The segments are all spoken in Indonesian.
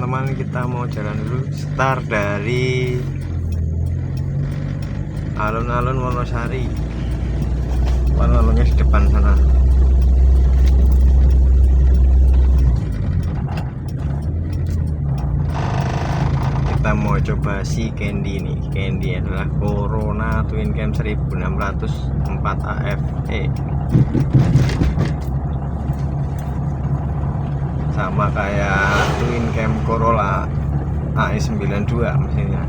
teman-teman, kita mau jalan dulu. Start dari alun-alun Wonosari. Alun-alunnya di depan sana. Kita mau coba si Candy nih. Candy adalah Corona Twin Cam 1604 AFE. Sama kayak Twin Cam Corolla AE92 mesinnya,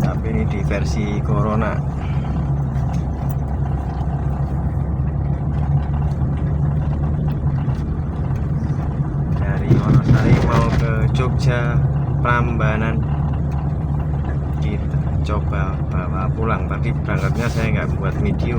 tapi ini di versi Corona. Dari Wonosari mau ke Jogja Prambanan, kita coba bawa pulang. Tadi berangkatnya saya nggak buat video.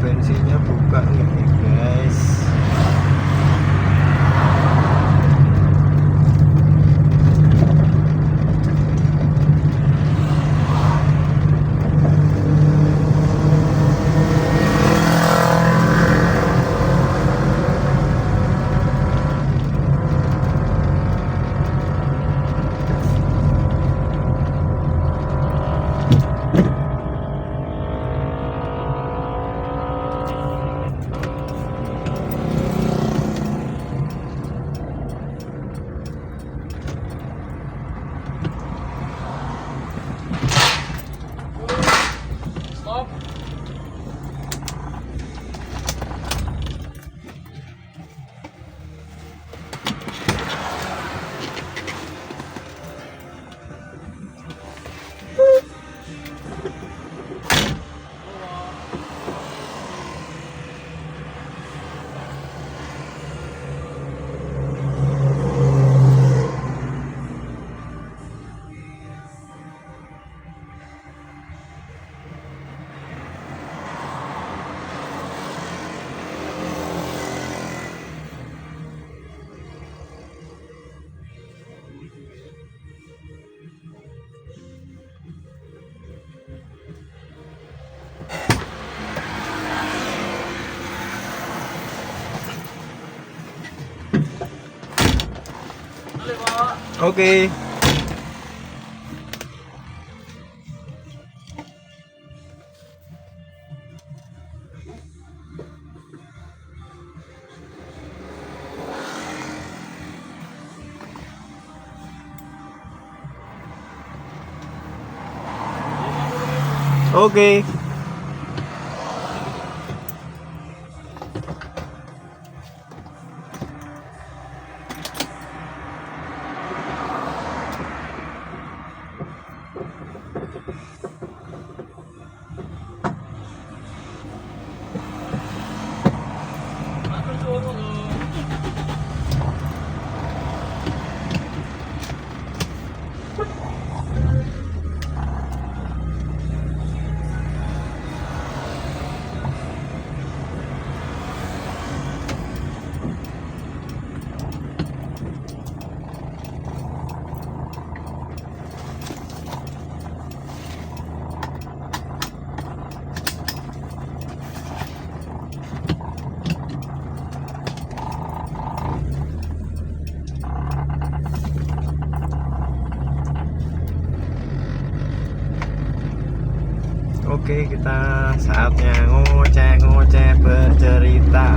Bensinnya buka nggak nih guys? Oke. Oke. Oke, kita saatnya ngoceh-ngoceh bercerita.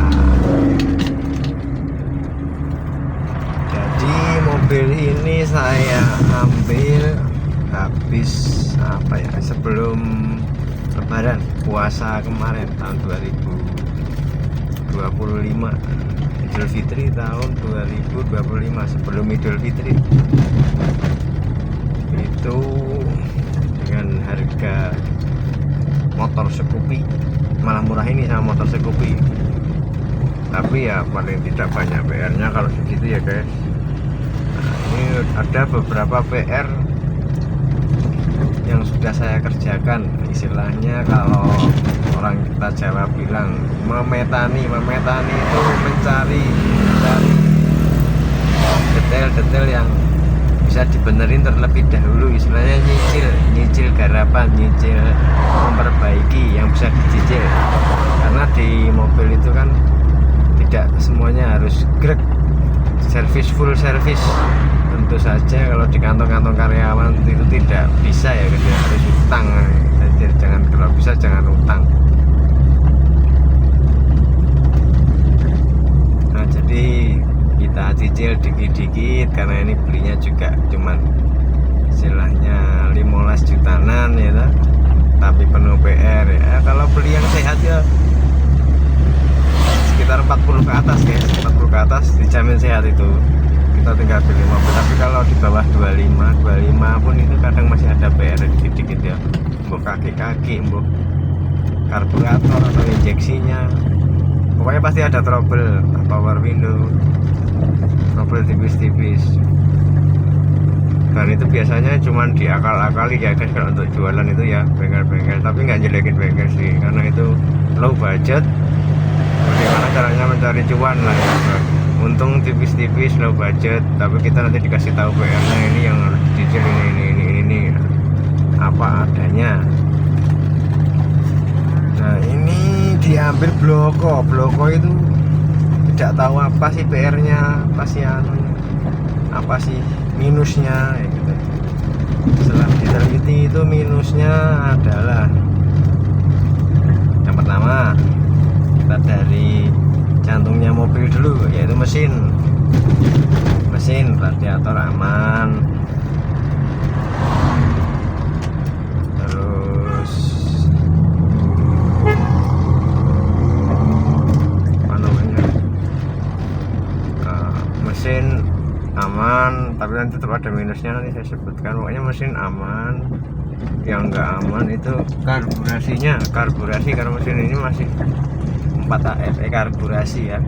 Jadi mobil ini saya ambil habis sebelum Lebaran, puasa kemarin tahun 2025, Idul Fitri tahun 2025, sebelum Idul Fitri itu dengan harga motor Scoopy malah murah ini sama motor Scoopy, tapi ya paling tidak banyak PR-nya kalau segitu ya guys. Nah, ini ada beberapa PR yang sudah saya kerjakan, istilahnya kalau orang kita Jawa bilang memetani itu mencari detail-detail yang bisa dibenerin terlebih dahulu, istilahnya nyicil garapan, nyicil memperbaiki yang bisa dicicil. Karena di mobil itu kan tidak semuanya harus grek full service. Tentu saja kalau di kantong-kantong karyawan itu tidak bisa ya, kita harus utang. Jadi kalau bisa jangan utang. Nah, jadi kita cicil dikit-dikit karena ini belinya juga cuman istilahnya 15 jutaan ya, tapi penuh PR ya. Kalau beli yang sehat ya sekitar 40 ke atas guys, 40 ke atas dijamin sehat itu. Kita tinggal pilih mobil, tapi kalau di bawah 25 pun itu kadang masih ada PR dikit-dikit ya, mbok kaki-kaki, mbok karburator atau injeksinya, pokoknya pasti ada trouble, power window, trouble tipis-tipis. Dan itu biasanya cuman diakal-akali ya guys kalau untuk jualan itu ya, bengkel-bengkel, tapi nggak jelekin bengkel sih, karena itu low budget. Bagaimana caranya mencari cuan lah ya, untung tipis-tipis, low budget, tapi kita nanti dikasih tahu PR-nya ini yang harus dicicil, ini apa adanya. Nah, ini diambil bloko itu tidak tahu apa sih PR-nya, apa sih minusnya ya gitu. Setelah diteliti itu minusnya adalah yang pertama, kita dari jantungnya mobil dulu, yaitu mesin radiator aman, terus apa namanya, mesin aman, tapi nanti tetap ada minusnya, nanti saya sebutkan. Pokoknya mesin aman. Yang enggak aman itu karburasi, karena mesin ini masih 4 AFE karburasi ya,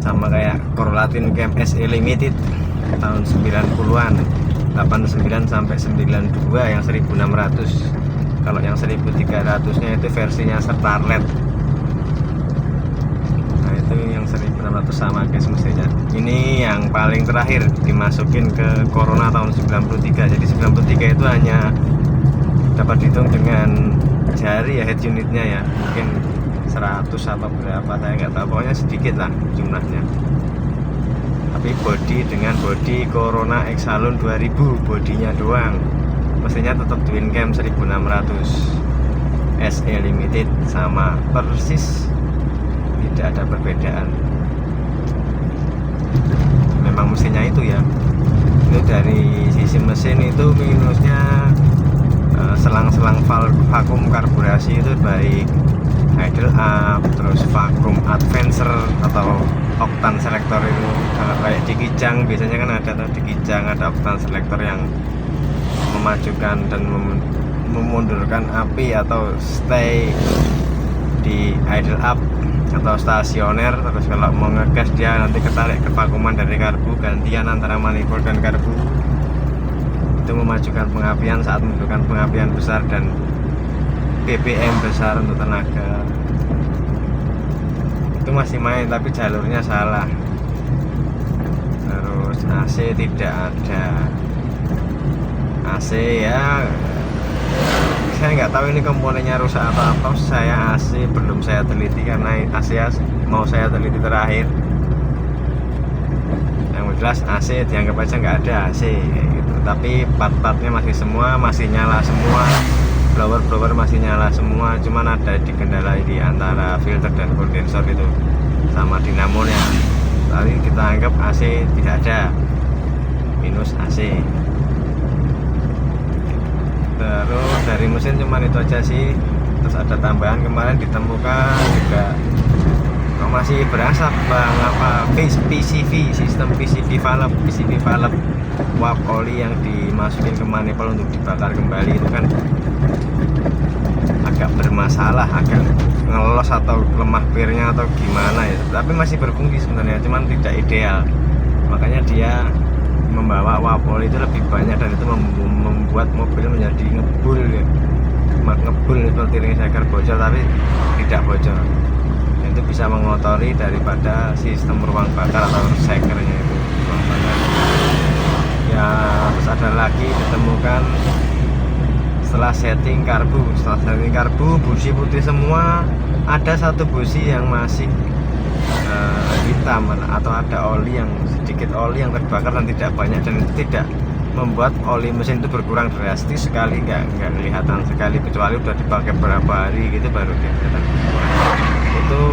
sama kayak Corolatin Camp SE Limited tahun 90-an, 89 sampai 92 yang 1600. Kalau yang 1300 nya itu versinya Starlet. Nah, itu yang 1600 sama guys mesinnya. Ini yang paling terakhir dimasukin ke Corona tahun 93. Jadi 93 itu hanya dapat dihitung dengan jari ya, head unitnya ya, mungkin 100 atau berapa saya nggak tahu, pokoknya sedikit lah jumlahnya. Tapi dengan body Corona Exalon 2000, bodinya doang, mesinnya tetap twin cam 1600 SE Limited, sama persis, tidak ada perbedaan. Memang mesinnya itu ya, itu dari sisi mesin itu minusnya selang-selang vakum karburasi itu baik idle up, terus vakum advancer atau oktan selektor itu. Kalau kayak di Kijang biasanya kan ada di Kijang ada oktan selektor yang memajukan dan memundurkan api atau stay di idle up atau stasioner. Terus kalau mau ngegas dia nanti ketarik ke vakuman dari karbu, gantian antara manifold dan karbu. Itu memajukan pengapian saat membutuhkan pengapian besar dan BBM besar untuk tenaga. Itu masih main, tapi jalurnya salah. Terus AC tidak ada. AC ya, saya nggak tahu ini komponennya rusak atau apa. Saya AC belum saya teliti, karena AC mau saya teliti terakhir. Yang jelas AC dianggap aja nggak ada AC gitu. Tapi part-partnya masih nyala semua. blower masih nyala semua, cuman ada dikendalai di antara filter dan kondensor itu sama dinamonya. Tadi kita anggap AC tidak ada, minus AC. Terus dari mesin cuman itu aja sih. Terus ada tambahan kemarin ditemukan juga, kok masih berasap bang, apa PCV, sistem PCV valve uap oli yang dimasukin ke manifold untuk dibakar kembali itu kan agak bermasalah, agak ngelos atau lemah pirnya atau gimana ya, tapi masih berfungsi sebenarnya, cuman tidak ideal. Makanya dia membawa uap oli itu lebih banyak dan itu membuat mobil menjadi ngebul ya, ngebul seperti ring seker bocor tapi tidak bocor. Dan itu bisa mengotori daripada sistem ruang bakar atau sekernya itu, ruang bakar. Ya terus ada lagi ditemukan setelah setting karbu busi putih semua, ada satu busi yang masih hitam atau ada oli yang sedikit oli yang terbakar dan tidak banyak, dan itu tidak membuat oli mesin itu berkurang drastis sekali, nggak kelihatan sekali, kecuali udah dipakai berapa hari gitu baru kelihatan. Itu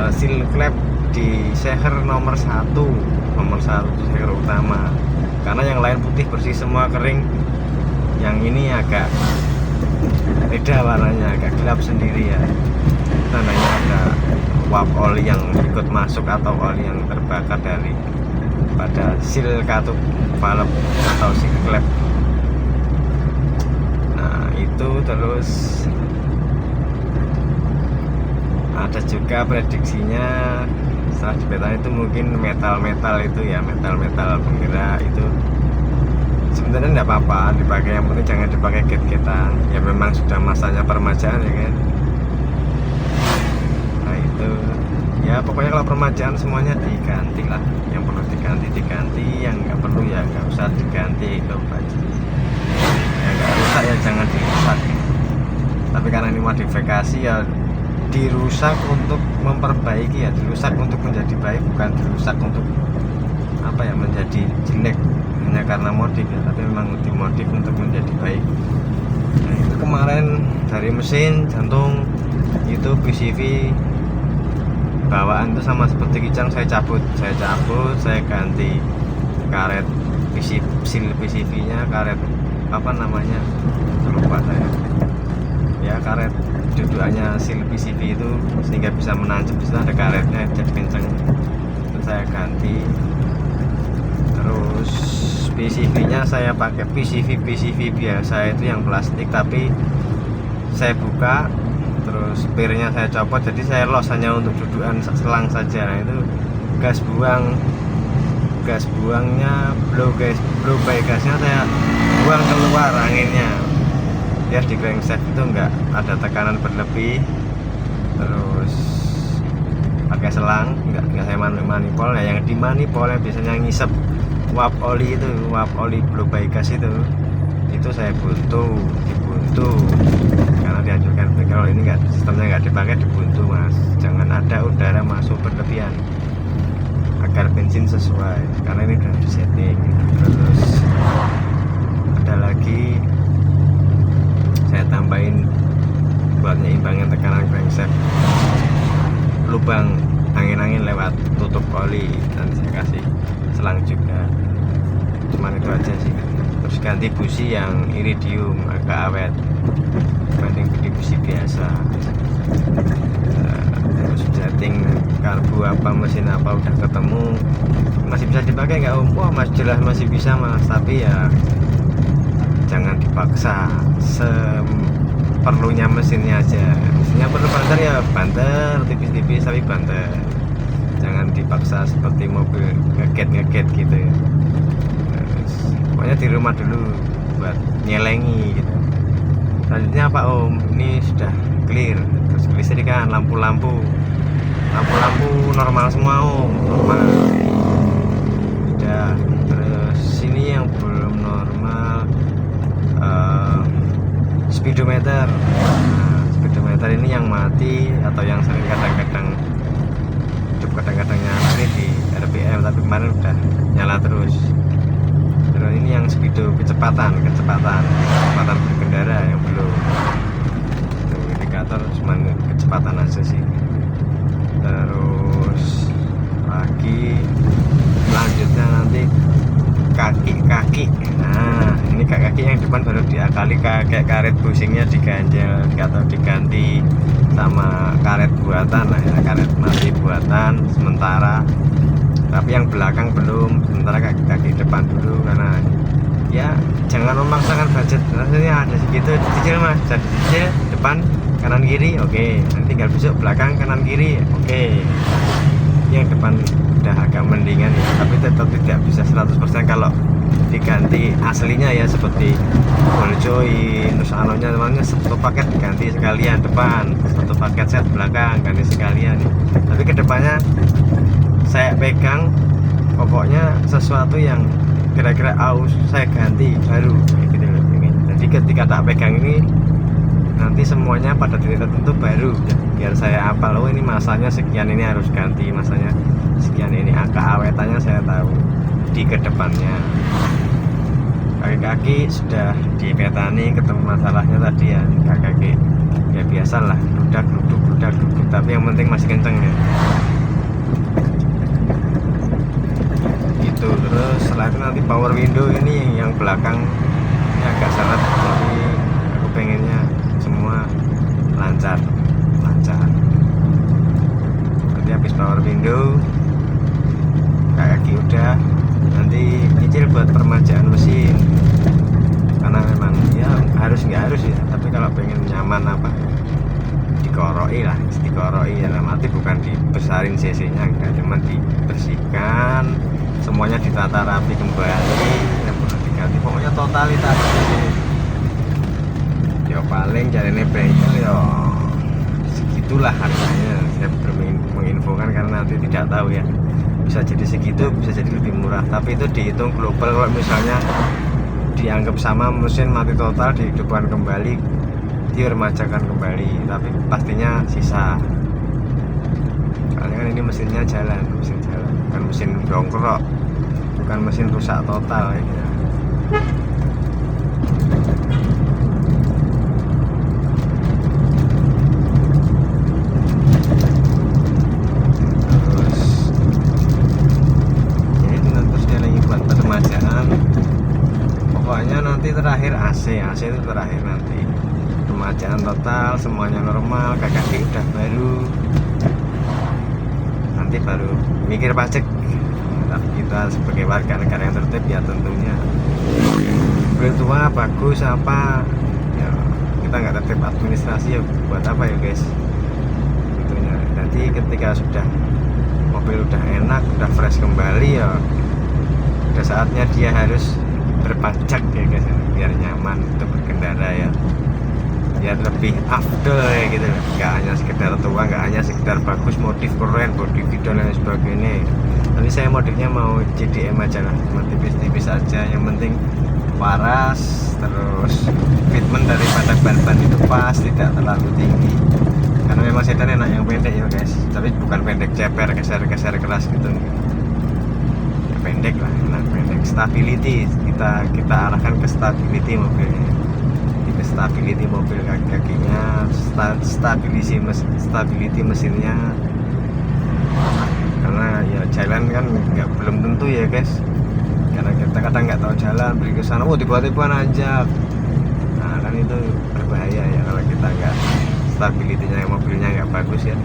seal klep di seher nomor 1 itu seher utama, karena yang lain putih bersih semua kering, yang ini agak beda warnanya, agak gelap sendiri ya, tandanya ada uap oli yang ikut masuk atau oli yang terbakar dari pada seal katup valve atau seal klep. Nah itu terus ada juga prediksinya setelah dipetakan itu mungkin metal itu ya, metal penggerak itu sebenarnya tidak apa-apa dipakai, yang penting jangan dipakai get-getan ya, memang sudah masanya permajaan ya kan. Nah itu ya pokoknya kalau permajaan semuanya diganti lah, yang perlu diganti, yang nggak perlu ya nggak usah diganti itu aja. Ya nggak rusak ya jangan dirusak, tapi karena ini modifikasi ya dirusak untuk memperbaiki ya, dirusak untuk menjadi baik, bukan dirusak untuk apa ya menjadi jelek hanya karena modif ya, tapi memang dimodif untuk menjadi baik. Nah itu kemarin dari mesin jantung itu PCV bawaan itu sama seperti kijang saya cabut, saya ganti karet seal PCV nya, karet apa namanya lupa saya ya, karet dudukannya seal PCV itu sehingga bisa menancap, di sana ada karetnya jadi kenceng, terus saya ganti. Terus PCV nya saya pakai PCV biasa itu yang plastik, tapi saya buka terus pirnya saya copot, jadi saya los hanya untuk dudukan selang saja. Nah itu gas buangnya blow by gasnya saya buang keluar anginnya, biar di crankshaft itu enggak ada tekanan berlebih. Terus pakai selang, enggak saya manipol. Nah yang di manipol yang biasanya ngisep uap oli itu, uap oli blow by gas itu saya dibuntu karena dianjurkan kalau ini enggak, sistemnya enggak dipakai dibuntu mas, jangan ada udara masuk berlebihan agar bensin sesuai, karena ini sudah disetting. Terus ada lagi saya tambahin buat nyimbangin tekanan crankshaft, lubang angin-angin lewat tutup oli, dan saya kasih selang juga. Cuman itu aja sih. Terus ganti busi yang iridium agak awet dibanding busi biasa. Terus setting karbu apa mesin apa udah ketemu, masih bisa dipakai nggak om? Wah mas jelas masih bisa mas, tapi ya jangan dipaksa, seperlunya mesinnya aja. Mesinnya perlu banter ya banter, tipis-tipis tapi banter, jangan dipaksa seperti mobil ngeget gitu ya. Terus, pokoknya di rumah dulu buat nyelengi gitu. Selanjutnya apa om? Ini sudah clear. Terus kelistrikan, lampu normal semua om, normal. Udah. Terus sini yang belum normal speedometer. Nah, speedometer ini yang mati atau yang sering kadang-kadang hidup, kadang-kadang nyala ini di RPM, tapi kemarin udah nyala terus. Terus ini yang speedo, kecepatan berkendara yang belum. Itu indikator cuma kecepatan aja sih. Terus lagi selanjutnya nanti kaki. Nah, ini kaki yang depan baru diakali kayak karet busingnya diganjel atau diganti sama karet buatan. Nah, ya, karet masih buatan sementara. Tapi yang belakang belum, sementara kaki depan dulu karena ya jangan memaksakan budget. Rasanya ada segitu dicicil mas, bisa dicicil depan kanan kiri, oke. Nanti tinggal besok belakang kanan kiri, oke. Yang depan udah agak mendingan ya, tapi tetap tidak bisa 100% kalau diganti aslinya ya, seperti ball join terus anonya namanya satu paket diganti sekalian depan, satu paket set belakang ganti sekalian nih. Tapi kedepannya saya pegang pokoknya sesuatu yang kira-kira saya ganti baru gitu loh. Jadi ketika tak pegang ini nanti semuanya pada titik tertentu baru ya, biar saya hafal, oh ini masanya sekian, ini harus ganti masanya sekian, ini angka awetannya saya tahu di kedepannya. Kaki-kaki sudah dipetani, ketemu masalahnya tadi ya, kaki ya biasalah, ludak, tapi yang penting masih kenceng ya gitu. Terus setelah itu nanti power window ini yang belakang ini agak seret, jadi aku pengennya semua lancar. Nanti habis power window kaki udah, nanti nyicil buat permajaan mesin karena memang ya nggak harus ya, tapi kalau pengen nyaman apa dikoroi dalam arti bukan dibesarin cc nya, enggak, cuma dibersihkan semuanya, ditata rapi kembali, yang perlu diganti pokoknya totalitas. Ya paling jalannya bengkel ya segitulah harganya. Saya menginfokan karena nanti tidak tahu ya, bisa jadi segitu, bisa jadi lebih murah, tapi itu dihitung global. Kalau misalnya dianggap sama mesin mati total, dihidupkan kembali, diremajakan kembali, tapi pastinya sisa. Soalnya kan ini mesin jalan, bukan mesin dongkrok, bukan mesin rusak total ya. Terakhir AC itu terakhir, nanti pemajaan total semuanya normal, kaki udah baru, nanti baru mikir pajak. Tapi kita sebagai warga negara yang tertib ya tentunya mobil tua bagus apa ya, kita nggak tertib administrasi ya buat apa ya guys, tentunya. Nanti ketika sudah mobil udah enak, udah fresh kembali ya udah saatnya dia harus berpajak ya guys, biar nyaman untuk berkendara ya, biar lebih afdol ya gitu, nggak hanya sekedar tua, nggak hanya sekedar bagus, modif keren, body fit dan lain sebagainya. Tapi saya modifnya mau CDM aja lah, cuma tipis-tipis aja, yang penting waras, terus fitment daripada ban-ban itu pas, tidak terlalu tinggi, karena memang sedan enak yang pendek ya guys, tapi bukan pendek ceper, geser keras gitu ya, pendek lah, enak pendek. Stability kita arahkan ke stability mobilnya, ke stability mobil, kakinya stability mesinnya, karena ya jalan kan belum tentu ya guys, karena kita kadang nggak tahu jalan, pergi ke sana tiba-tiba nanjak, nah kan itu berbahaya ya kalau kita nggak stability-nya mobilnya nggak bagus ya,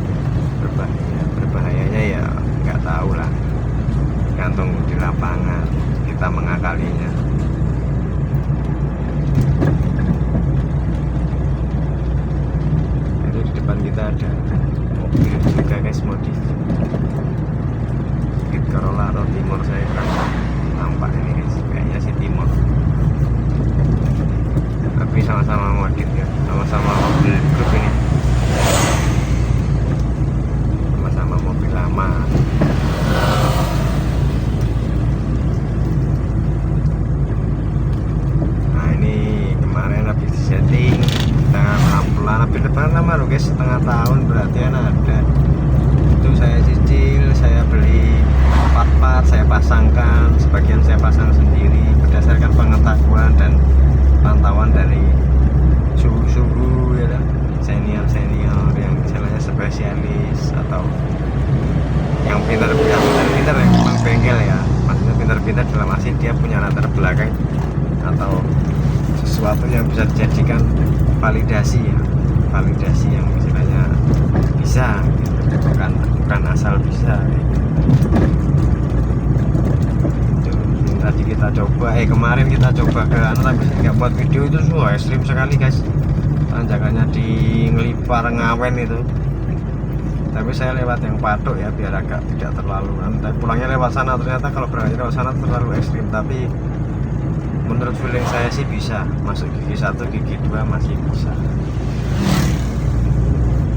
berbahayanya ya nggak tahu lah, gantung di lapangan kita mengakalinya. Itu di depan kita ada mobil juga guys, modif Fit Corolla atau Timor, saya kurang nampak ini guys, kayaknya sih Timor, tapi sama-sama modif ya, sama-sama mobil grup ini, sama-sama mobil lama. Setting setengah pelan-pelan, hampir depan lama loh guys, setengah tahun berarti kan ada. Itu saya cicil, saya beli part part-part saya pasangkan, sebagian saya pasang sendiri berdasarkan pengetahuan dan pantauan dari suhu-suhu ya, senior yang misalnya spesialis atau yang pintar-pintar ya, memang bengkel ya, maksudnya pintar-pintar dalam arti dia punya latar belakang atau sesuatu yang bisa dijadikan validasi ya, validasi yang istilahnya bisa gitu. bukan asal bisa gitu. Tadi kita coba kemarin kita coba ke tapi nggak buat video itu semua ekstrim sekali guys, tanjakannya di Ngelipar Ngawen itu, tapi saya lewat yang Patok ya biar agak tidak terlalu tapi pulangnya lewat sana ternyata kalau berangkat lewat sana terlalu ekstrim, tapi menurut feeling saya sih bisa masuk gigi 1 gigi 2 masih bisa.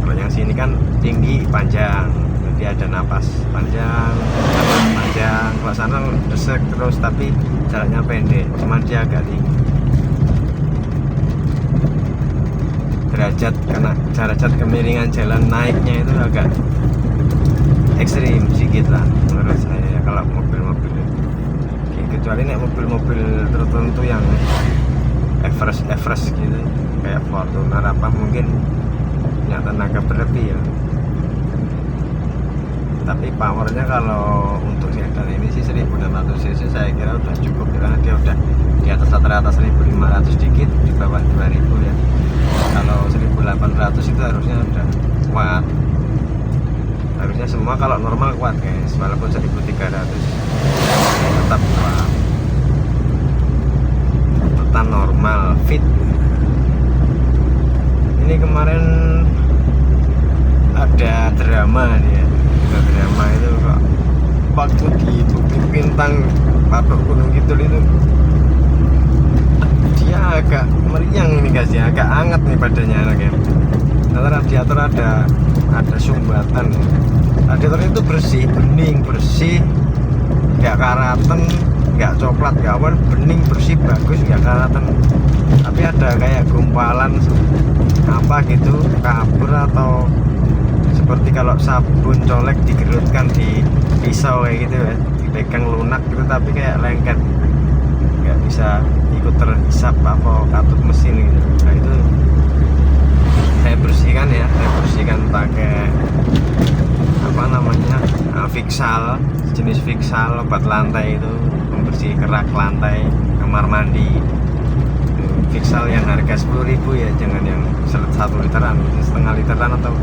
Kalau yang sini kan tinggi panjang, jadi ada napas panjang, napas panjang. Kalau sana desek terus tapi jaraknya pendek, cuma dia agak tinggi. Derajat kemiringan jalan naiknya itu agak ekstrim sedikit lah menurut saya ya, kalau mobil-mobil kecuali naik mobil-mobil tertentu yang Everest gitu kayak Fortuner apa mungkin punya tenaga berlebih ya, tapi powernya kalau untuk sedan ini sih 1600 cc saya kira udah cukup karena dia udah di atas rata-rata 1500 dikit, di bawah 2000 ya. Kalau 1800 itu harusnya udah kuat, harusnya semua kalau normal kuat guys, walaupun 1300 tetap kuat, tetap normal fit. Ini kemarin ada drama nih ya, drama itu kok waktu di Bukit Bintang Patok Gunung Kidul itu dia agak meriang ini guys ya, agak hangat nih badannya anaknya. Nah, radiator ada sumbatan, radiator itu bersih, bening, bersih, nggak karatan, nggak coklat, nggak awan, bening, bersih, bagus, nggak karatan. Tapi ada kayak gumpalan apa gitu, kabur atau seperti kalau sabun colek digerutkan di pisau kayak gitu ya, dipegang lunak gitu, tapi kayak lengket, nggak bisa ikut terhisap apa katut mesin gitu. Nah itu saya bersihkan pakai apa namanya Fixal, jenis Fixal obat lantai itu, pembersih kerak lantai kamar mandi. Fixal yang harga 10.000 ya, jangan yang 1 literan, setengah literan atau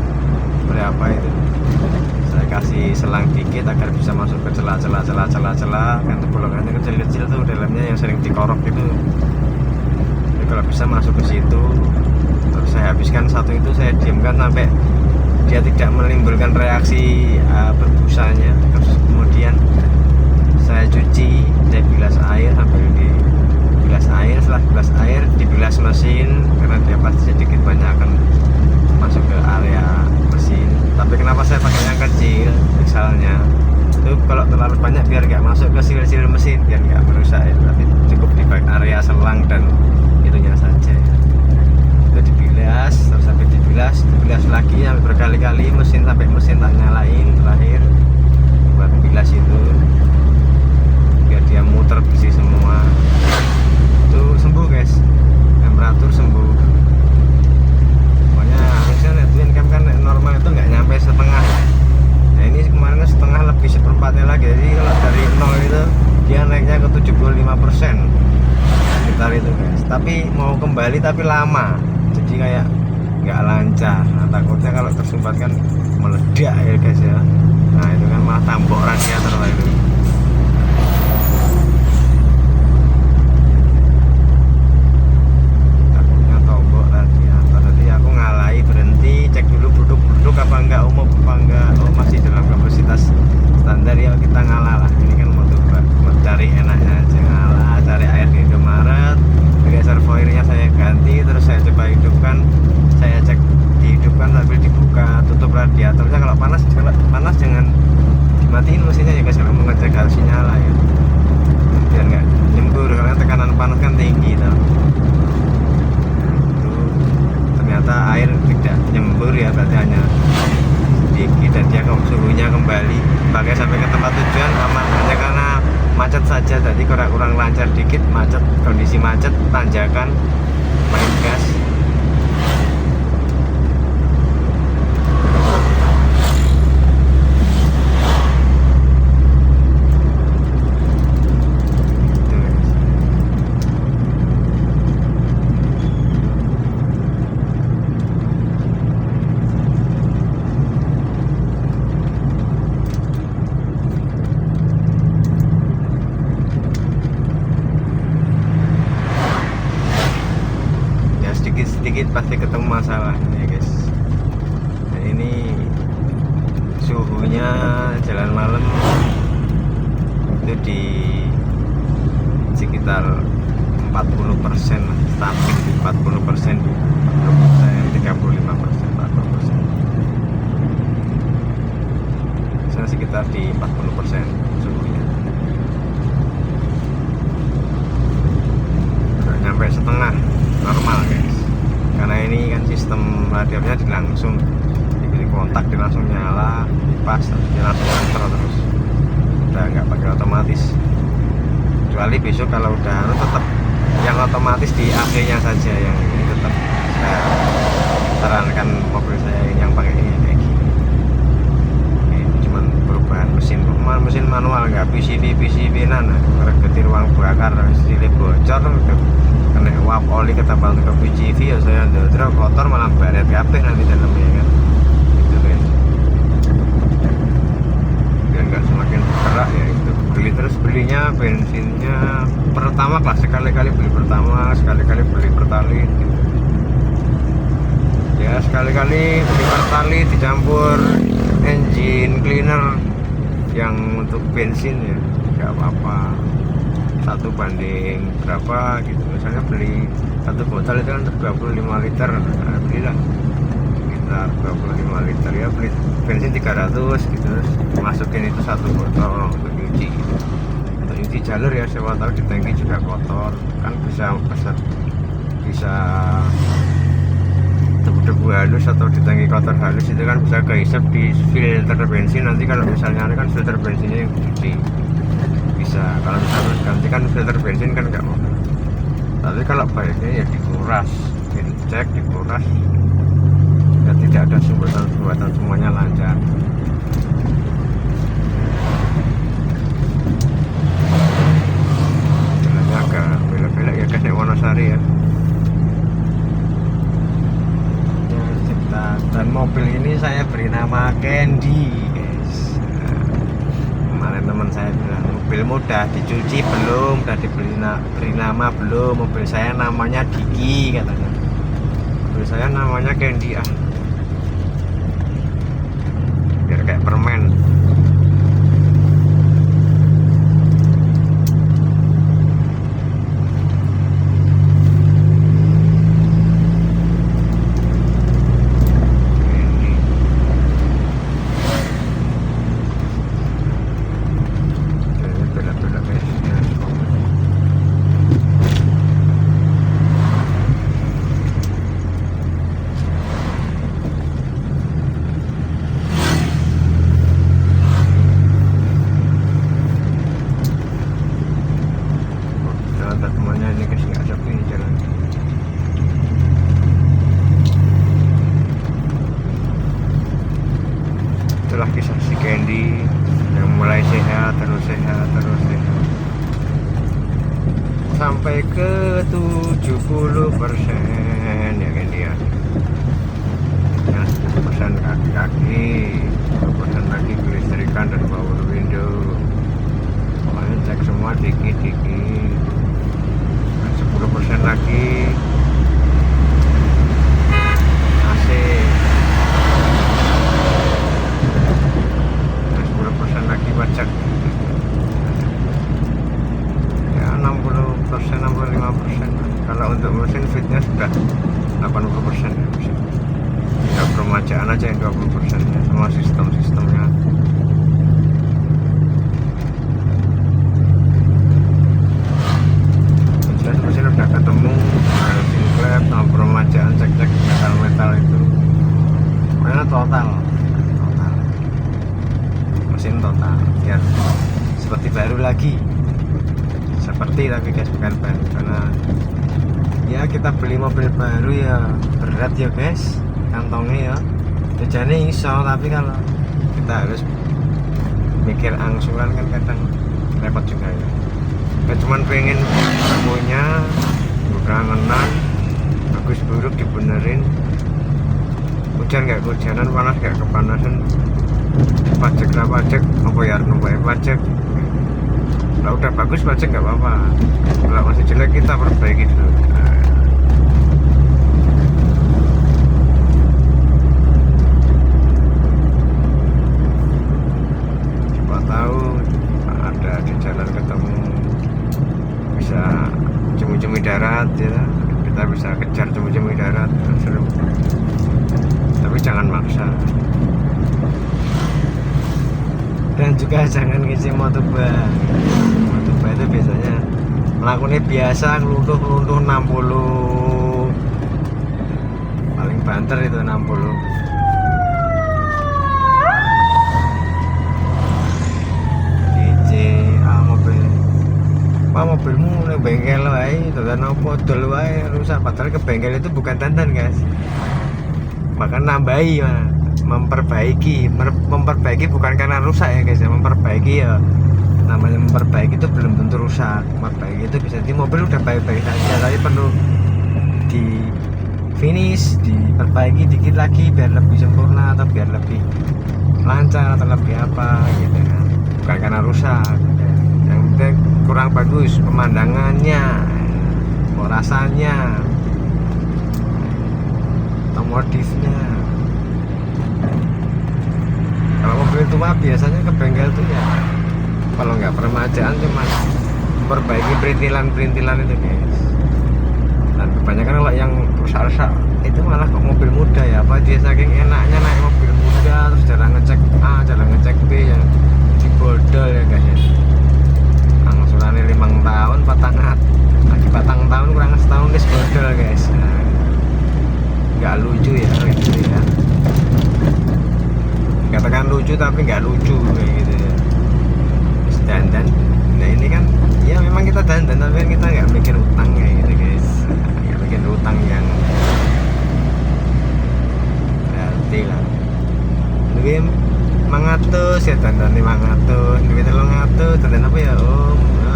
berapa itu. Saya kasih selang dikit agar bisa masuk ke celah-celah kan bolongannya kecil-kecil tuh dalamnya yang sering dikorok gitu. Jadi kalau bisa masuk ke situ, terus saya habiskan satu itu, saya diamkan sampai dia tidak menimbulkan reaksi berbusanya. Terus kemudian saya cuci, saya bilas air sambil di bilas air, setelah bilas air dibilas mesin karena dia pasti sedikit banyak akan masuk ke area mesin. Tapi kenapa saya pakai yang kecil misalnya itu, kalau terlalu banyak biar nggak masuk ke sil-sil mesin, biar nggak merusak ya. Tapi cukup di area selang dan itunya saja ya. Itu dibilas, terus sampai dibilas lagi sampai berkali-kali, mesin sampai mesin tak nyalain terakhir buat bilas itu biar dia muter bersih semua. Itu sembuh guys, temperatur sembuh. Pokoknya harusnya netwin cam kan normal itu nggak nyampe setengah. Nah ini kemarin setengah lebih seperempatnya lagi. Jadi kalau dari 0 itu dia naiknya ke 75% sekitar itu guys. Tapi mau kembali tapi lama, jadi kayak nggak lancar. Nah, takutnya kalau tersumbat kan meledak ya guys ya. Nah itu kan malah tambok radiator lah itu. Cek dulu produk apa enggak, umum apa enggak, masih dalam kapasitas standar ya kita ngalah lah. Ini kan mau cari enaknya aja, ngalah, cari air di Indomaret, reservoirnya saya ganti, terus saya coba hidupkan, saya cek dihidupkan sambil dibuka tutup radiatornya. Kalau panas jangan dimatiin mesinnya ya guys, kalau mau ngecek harus nyala ya biar nggak nyembur karena tekanan panas kan tinggi tau. Ternyata air tidak nyembur ya, berarti hanya dikit dan dia suhunya kembali pakai sampai ke tempat tujuan aman. Hanya karena macet saja tadi kurang lancar dikit, macet, kondisi macet, tanjakan, main gas. Sedikit pasti ketemu masalah ya guys. Nah, ini suhunya jalan malam itu di sekitar 40%, stabil di 40%, 35%, 40%. Saya sekitar di 40% suhunya. Udah nyampe setengah normal guys. Karena ini kan sistem radiatornya langsung di kontak, dia langsung nyala, pas dia langsung nganter terus, udah nggak pakai otomatis. Kecuali besok kalau udah tetap yang otomatis di AC nya saja, yang ini tetap saya sarankan mobil saya ini yang pakai ini kayak gini. Ini cuman perubahan mesin manual, nggak PCV nana, gergeti ruang bakar, sili bocor, kena uap oli ketambal ke PCV ya saya terus kotor malah baret kabeh nanti dalamnya kan gitu kan, biar nggak semakin bergerak ya itu. Belinya bensinnya pertama lah, sekali-kali beli pertama, sekali-kali beli pertalit gitu. Ya sekali-kali beli pertalit dicampur engine cleaner yang untuk bensin ya nggak apa-apa, 1 banding berapa gitu. Misalnya beli 1 botol itu kan untuk 25 liter, nah, belilah sekitar 25 liter ya, beli bensin 300 gitu, terus masukin itu 1 botol untuk nyuci gitu. Untuk nyuci jalur ya, siapa tahu di tangki juga kotor kan, bisa debu-debu halus atau di tangki kotor halus itu kan bisa kehisap di filter bensin. Nanti kalau misalnya kan filter bensinnya yang dicuci bisa, kalau misalnya ganti kan filter bensin kan nggak mau. Tapi kalau baiknya ya dikuras, dicek, dikuras, dan tidak ada sumbatan semuanya lancar. Jalannya agak belok-belok ya guys, Wonosari ya. Dan mobil ini saya beri nama Candy guys. Kemarin teman saya bilang, mobilmu udah dicuci belum, udah beri nama belum? Mobil saya namanya Diki katanya. Mobil saya namanya Candy biar kayak permen. Itulah kisah si Candy yang mulai sehat terus sampai ke 70% ya Candy ya. Yang 10% kaki-kaki, 10% lagi kelistrikan dan power window. Pokoknya cek semua dikit-dikit. 10% lagi AC, 10% lagi pajak ya, 60%, 65%. Kalau untuk mesin fitnya sudah 80% ya, tinggal permajaan aja yang 20% ya, semua sistemnya. Mesin udah ketemu, mesin klep sama permajaan, cek metal itu, pokoknya total. baru lagi seperti, tapi guys bukan baru, karena ya kita beli mobil baru ya berat ya guys kantongnya ya. Tujuannya iso, tapi kalau kita harus mikir angsuran kan kadang repot juga ya. Kita cuman pengen punya kangenan, bagus buruk dibenerin, hujan gak kehujanan, panas gak kepanasan, pajak gak pajak, apa ya numpai pajak. Kalau udah bagus pajak gak apa-apa, kalau masih jelek kita perbaiki dulu. Tahu ada di jalan ketemu bisa cumi-cumi darat ya, kita bisa kejar cumi-cumi darat, seru, tapi jangan maksa, dan juga jangan ngisi motoba itu biasanya melakukannya biasa ngelunduh 60, paling banter itu 60. Mobilmu ning bengkel wae, dolan opo dol wae rusak, padahal ke bengkel itu bukan dandan guys, bahkan nambahi ya, memperbaiki bukan karena rusak ya guys ya, memperbaiki ya, namanya memperbaiki itu belum tentu rusak. Memperbaiki itu bisa di mobil udah baik-baik saja, tapi perlu di finish, diperbaiki dikit lagi biar lebih sempurna atau biar lebih lancar atau lebih apa gitu kan, bukan karena rusak. Yang penting kurang bagus pemandangannya, rasanya, atau modifnya. Kalau mobil tua biasanya ke bengkel tuh ya, kalau nggak peremajaan cuma memperbaiki perintilan itu guys. Dan kebanyakan kalau yang rusak-rusak itu malah kok mobil muda ya, apa dia saking enaknya naik mobil muda terus jarang ngecek A, jarang ngecek B ya, dibodol ya guys ya. Angsurannya 5 tahun lagi 4 tahun kurang setahun dis bodol guys. Nah, nggak lucu ya gitu ya, katakan lucu tapi nggak lucu kayak gitu ya. Terus dandan, nah ini kan ya memang kita dandan tapi kan kita nggak mikir utang kayak gitu guys, nggak mikir utang yang berarti lah. Lebih 500 ya dandan 500, lebih 300 dandan apa ya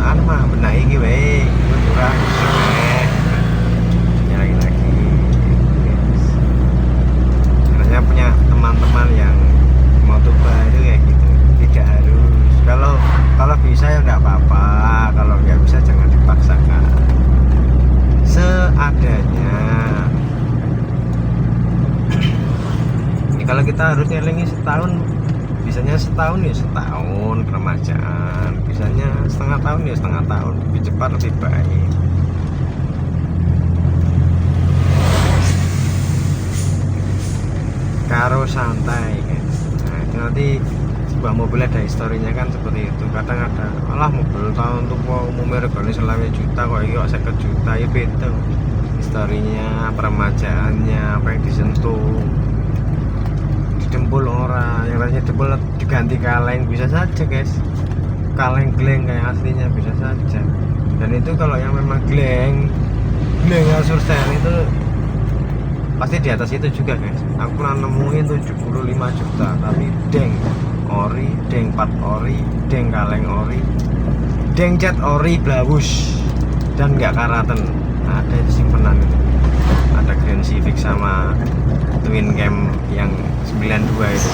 anu mah benahi iki wae kurang ya lagi yes. Karena punya teman-teman yang motoba itu kayak gitu, tidak harus, kalau bisa ya nggak apa-apa, kalau nggak bisa jangan dipaksakan, seadanya. Kalau kita harus nyelengi setahun, bisanya setahun ya setahun peremajaan, bisanya setengah tahun ya setengah tahun, lebih cepat lebih baik. Karo santai guys. Nah itu nanti sebuah mobil ada historinya kan seperti itu. Kadang ada malah mobil tahun tua umumnya regane 20 juta kok iki kok 50 juta ya beda historinya, peremajaannya, apa yang disentuh, didempul orang, yang rasanya dempul diganti kaleng bisa saja guys, kaleng gleng kayak aslinya bisa saja. Dan itu kalau yang memang gleng sursen itu pasti di atas itu juga guys. Aku pernah nemuin 75 juta tapi deng ori, deng part ori, deng kaleng ori, deng cat ori blawus dan nggak karatan. Nah, ada itu simpenan itu, ada Grand Civic sama Twin Cam yang 92 itu.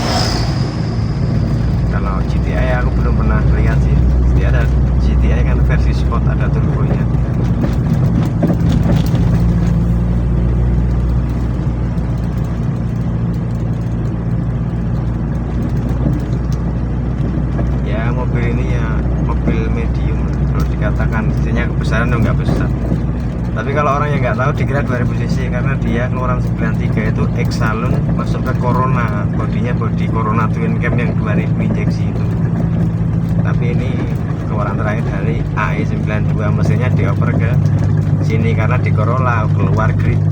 Kalau GTI aku belum pernah lihat sih. Dia ada GTI kan versi sport, ada turbonya. Ya mobil ini ya mobil medium, kalau dikatakan sisinya kebesaran enggak besar. Tapi kalau orang yang nggak tahu dikira 2000 cc karena dia keluaran 93 itu Exalon masuk ke Corona, bodinya body Corona Twin Cam yang 2000 injeksi itu. Tapi ini keluaran terakhir dari AE92, mesinnya dioper ke sini karena di Corolla keluar grid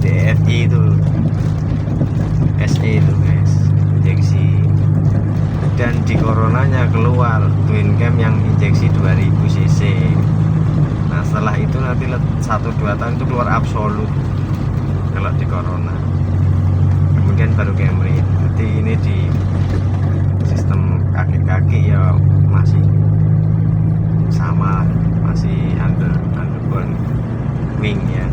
DFI itu SE itu guys, injeksi. dan di coronanya keluar twin cam yang injeksi 2000 cc. Nah setelah itu nanti 1-2 tahun itu keluar absolut kalau di corona, kemudian baru Camry. Jadi ini di sistem kaki-kaki ya masih sama, masih underbone wing ya,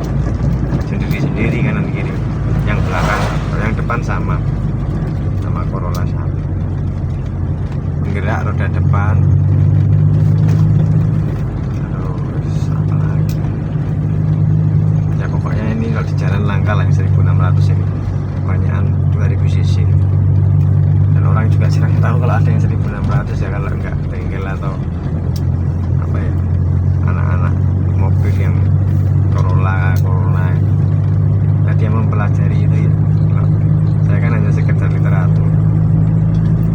sendiri-sendiri kanan kiri. Yang belakang, yang depan sama Corolla 1. Penggerak roda depan, terus apa lagi ya, pokoknya ini kalau di jalan langka lah 1600 ini, kebanyakan 2000 cc. Dan orang juga jarang tahu kalau ada yang 1600 ya, kalau enggak bengkel atau apa ya, anak-anak mobil yang Corolla nah dia mempelajari itu ya. Saya kan hanya sekedar literatur.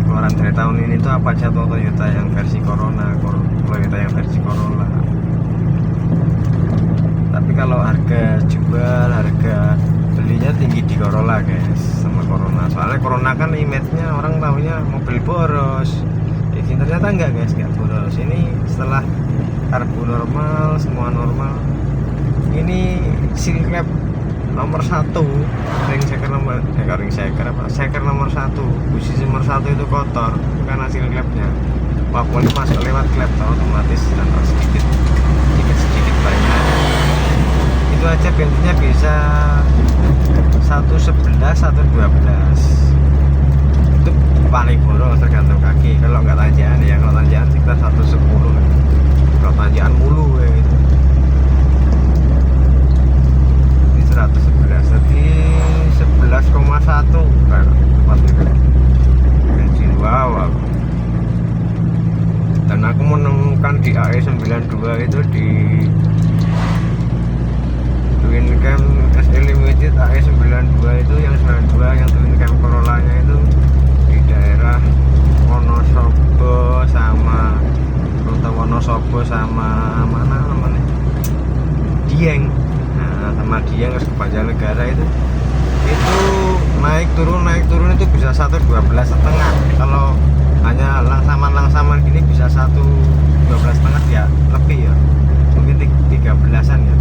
Keluaran dari tahun ini tuh apa aja, Toyota yang versi Toyota yang versi Corolla. Tapi kalau harga jual, harga belinya tinggi di Corolla guys, sama Corona. Soalnya Corona kan image-nya orang tahunya mobil boros. Ternyata enggak guys, enggak boros. Ini setelah karbu normal, semua normal. Ini seal cap nomor 1, seker nomor 1, posisi nomor 1 itu kotor, bukan hasil klapnya. Walaupun masuk lewat klep otomatis dan sedikit banyak. Itu aja bensinnya bisa 111, 112. Itu paling boros tergantung kaki. Kalau nggak tanjakan ya, kalau tanjakan sekitar 110. Kalau tanjakan mulu ya gitu. 111, jadi 11,1 kan tepat itu bensin. Wow. Dan aku menemukan di AE92 itu di twin cam SE Limited AE92 itu yang 92 yang twin cam Corollanya itu di daerah Wonosobo sama rute Wonosobo sama mana namanya Dieng. Sama dia ke Banjarnegara itu naik turun itu bisa 112,5. Kalau hanya langsaman gini bisa 112,5 ya, lebih ya, mungkin 13-an ya,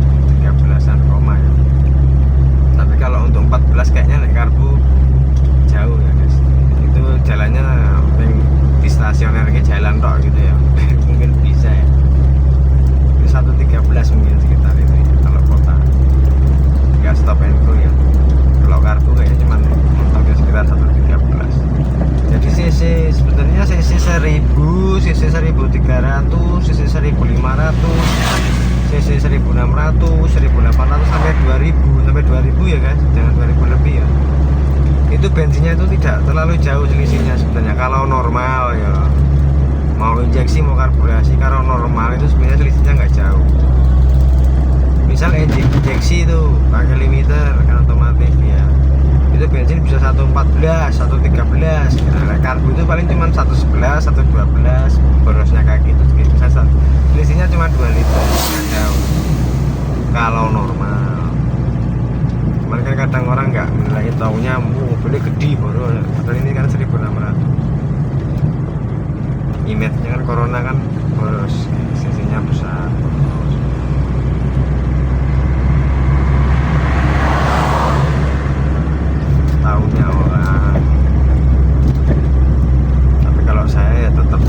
13-an koma ya. Tapi kalau untuk 14 kayaknya naik karbu jauh ya guys. Itu jalannya di stasioner ke jalan tok gitu ya. Mungkin bisa ya, 113 mungkin sekitar itu ya, kalau kota. Nggak stop and go ya. Kalau karbu kayaknya cuma mentoknya sekitar 113. Jadi cc sebenarnya cc 1000, cc 1300, cc 1500, cc 1600, 1800 sampai 2000 ya guys, jangan 2000 lebih ya. Itu bensinnya itu tidak terlalu jauh selisihnya sebenarnya kalau normal ya. Mau injeksi mau karburasi, kalau normal itu sebenarnya selisihnya nggak jauh. Misal injeksi itu pakai limiter kan otomatis ya, itu bensin bisa 114, 113 gitu. Nah, karbu itu paling cuma 111, 112 borosnya kaki itu bisa selisihnya cuma 2 liter jauh kalau normal. Cuman kan kadang orang nggak menilai, taunya mobilnya gede boros, padahal ini kan 1600. Image-nya kan Corona kan boros, sisinya besar. Tahunya orang. Tapi kalau saya ya tetap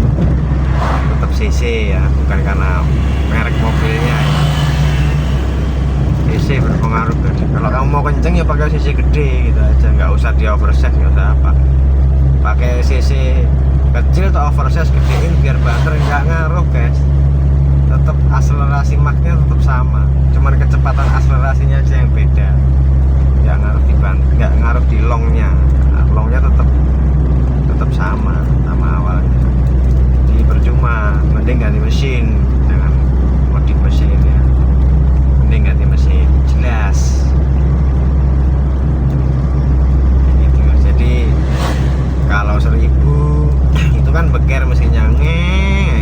CC ya, bukan karena merek mobilnya ya. CC berpengaruh guys. Kalau kamu mau kenceng ya pakai CC gede gitu aja, nggak usah di oversize, nggak usah apa. Pakai CC kecil atau oversize gedein biar banter, nggak ngaruh guys. Tetap akselerasi maknya tetap sama, cuman kecepatan akselerasinya aja yang beda. Nggak ngaruh di longnya. Nah, longnya tetap sama awalnya. Jadi percuma, mending ganti mesin, jangan modif mesin ya, mending ganti mesin jelas gitu. Jadi kalau 1000 itu kan beker mesinnya,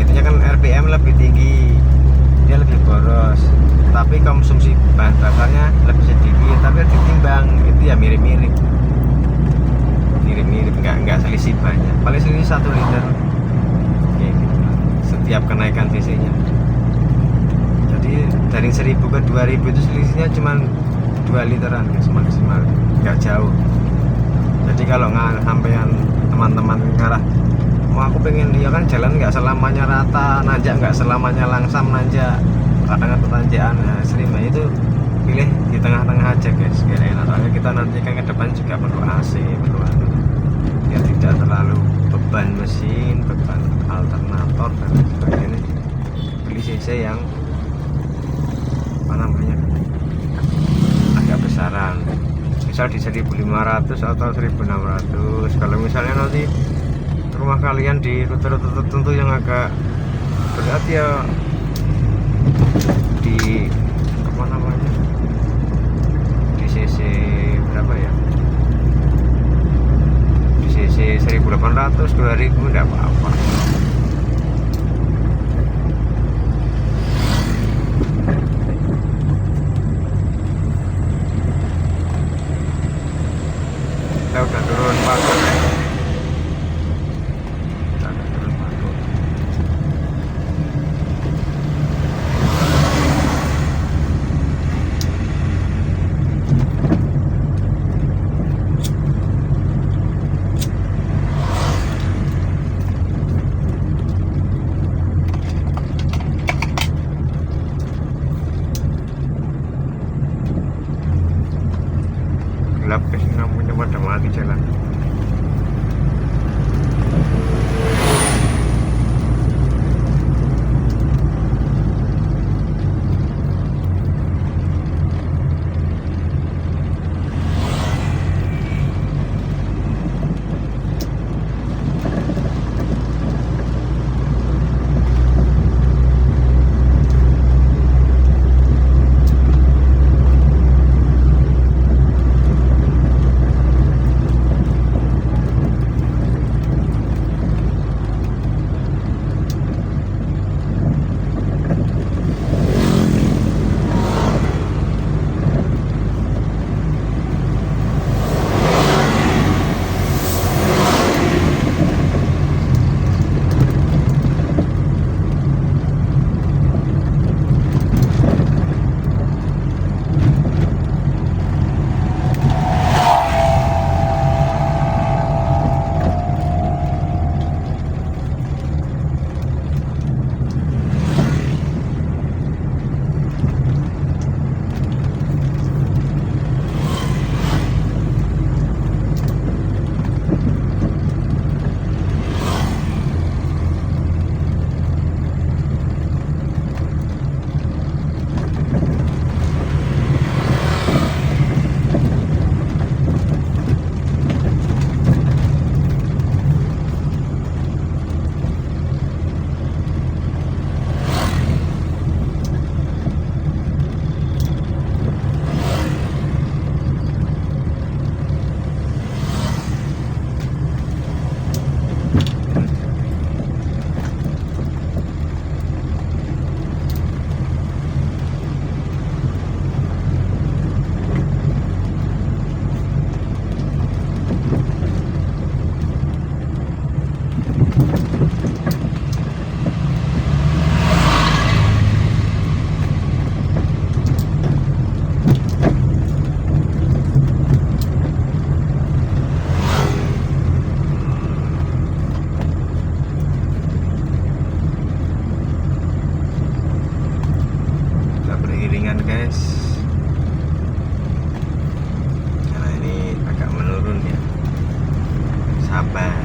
itunya kan RPM lebih tinggi, dia lebih boros, tapi konsumsi bahan bakarnya lebih paling selisih 1 liter kayak gitu setiap kenaikan cc nya. Jadi dari 1000 ke 2000 itu selisihnya cuma 2 literan guys, maksimal, nggak jauh. Jadi kalau nggak sampean teman-teman ngarah mau aku pengen dia kan jalan nggak selamanya rata, nanjak nggak selamanya langsam nanjak, kadang ada tanjakan, nah Srima itu pilih di tengah-tengah aja guys, biar enak. Soalnya kita nanti kan ke depan juga perlu AC, perlu anu, biar tidak terlalu beban mesin, beban alternator dan sebagainya. Pilih cc yang apa namanya agak besaran, misal di 1500 atau 1600. Kalau misalnya nanti rumah kalian di rute-rute tertentu yang agak berat ya di apa namanya di cc berapa ya, di cc 1800 2000 enggak apa-apa. Kita udah turun patung, kita udah turun patung. Gelap guys, lampunya pada mati jalan. Guys, karena ini agak menurun ya, sabar.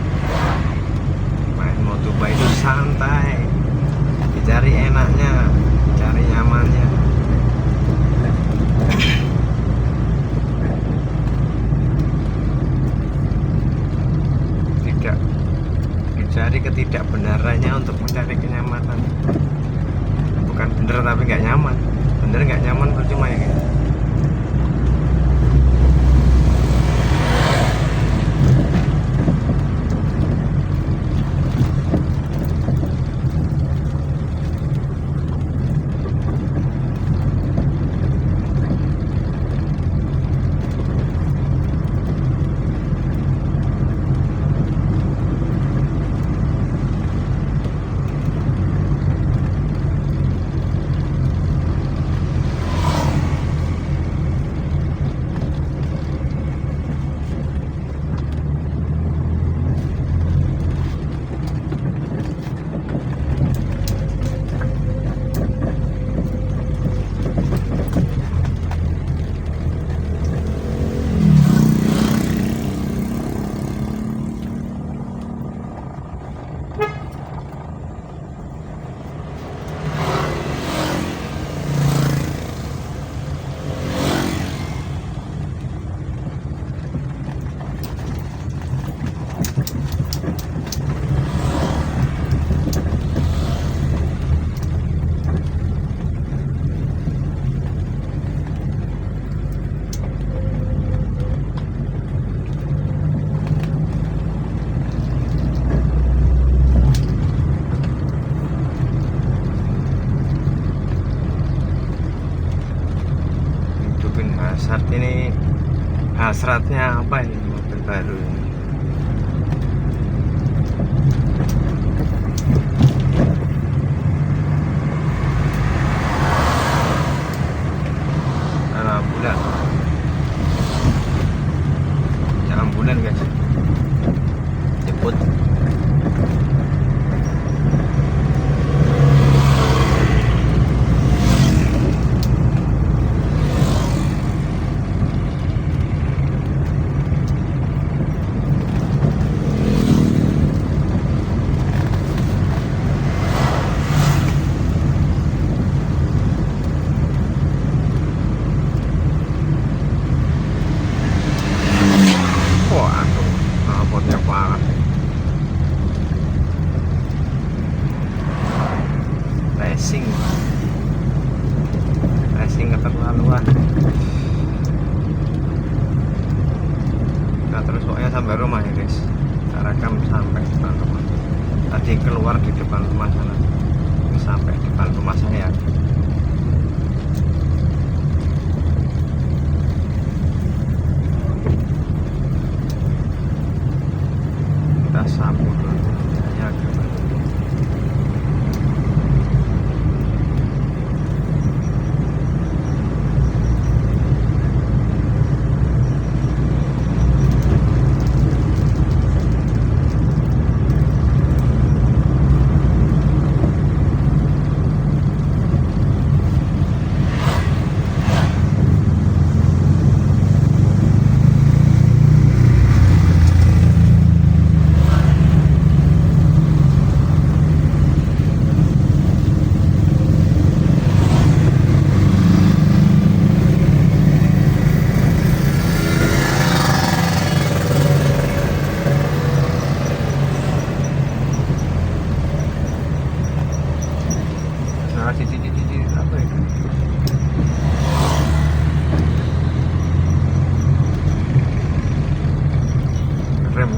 Main Motoba itu santai, dicari enaknya, cari nyamannya. Tidak dicari ketidakbenarannya untuk mencari kenyamanan. Bukan bener tapi nggak nyaman, bener nggak nyaman percuma ya guys. hasratnya apa ini mobil baru ini. Ambulan, ya ambulan guys, jemput. Waduh, knalpotnya parah. Racing, racing keterlaluan. Nah terus pokoknya sampai rumah ya guys. Kita rekam sampai depan rumah. Tadi keluar di depan rumah sana, sampai depan rumah saya. Kita sambut ya gimana. Nah, cici apa itu? Rem.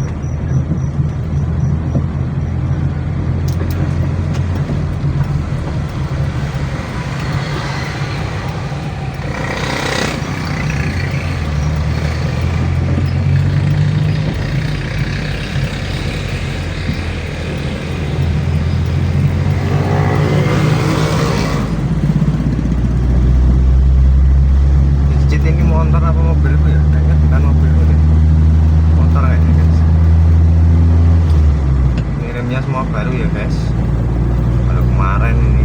Ini motor apa mobilku ya? Kayaknya bukan mobilku deh. Motor kayaknya guys. Ngirimnya semua baru ya guys. Kalau kemarin ini